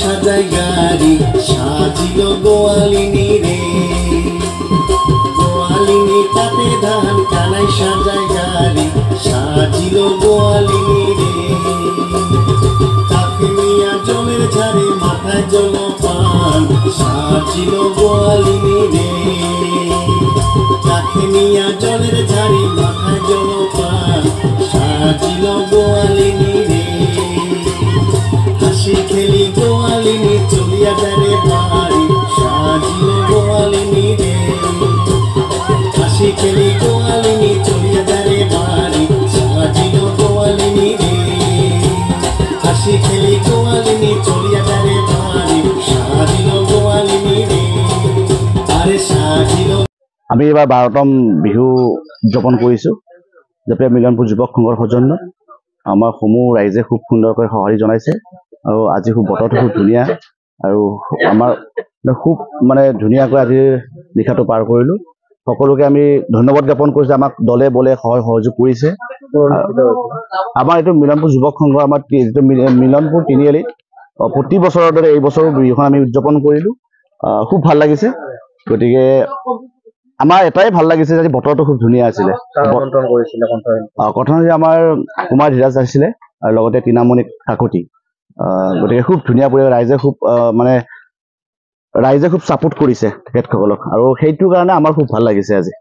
সাজাই গাড়ি সাজিল গোয়ালিনী রে গোয়ালিনী কাটে ধান কানাই সাজাই গাড়ি সাজিল গোয়ালিনী রে কাকে নিয়া জলের ঝাড়ে মাথায় জল পান সাজিল গোয়ালিনী রে কাকে নিয়া জলের ঝাড়ে মাথায় জল পান সাজিল গোয়ালিনী রে হাসি খেলি গোয়ালিনী চলিয়া যারে বাড়ি সাজিল গোয়ালিনী রে হাসি খেলি গোয়ালিনী চলিয়া যারে বাড়ি সাজিল গোয়ালিনী রে হাসি খেলি গোয়ালিনী চলিয়া যারে বাড়ি সাজিল গোয়ালিনী রে আরে সাজিল। আমি এবাৰ 12তম বিহু উদযাপন কৰিছোঁ যাতে মিলনপুৰ যুৱক সংঘৰ সৌজন্য আমাৰ সমূহ ৰাইজে খুব সুন্দৰকৈ সঁহাৰি জনাইছে আৰু আজি খুব বতৰটো খুব ধুনীয়া আৰু আমাৰ খুব মানে ধুনীয়াকৈ আজি নিশাটো পাৰ কৰিলোঁ। সকলোকে আমি ধন্যবাদ জ্ঞাপন কৰিছোঁ, আমাক দলে বলে সহায় সহযোগ কৰিছে। আমাৰ এইটো মিলনপুৰ যুৱক সংঘ আমাৰ যিটো মিলনপুৰ তিনিআলিত প্ৰতি বছৰৰ দৰে এই বছৰো বিহুখন আমি উদযাপন কৰিলোঁ। খুব ভাল লাগিছে। গতিকে আমাৰ এটাই ভাল লাগিছে যে বতৰটো খুব ধুনীয়া আছিলে। কথন আমাৰ কুমাৰ ধীৰাজ আহিছিলে আৰু লগতে টিনামণি কাকতি। গতিকে খুব ধুনীয়া পৰিৱেশ, ৰাইজে খুব মানে ৰাইজে খুব ছাপোৰ্ট কৰিছে তেখেতসকলক আৰু সেইটো কাৰণে আমাৰ খুব ভাল লাগিছে আজি।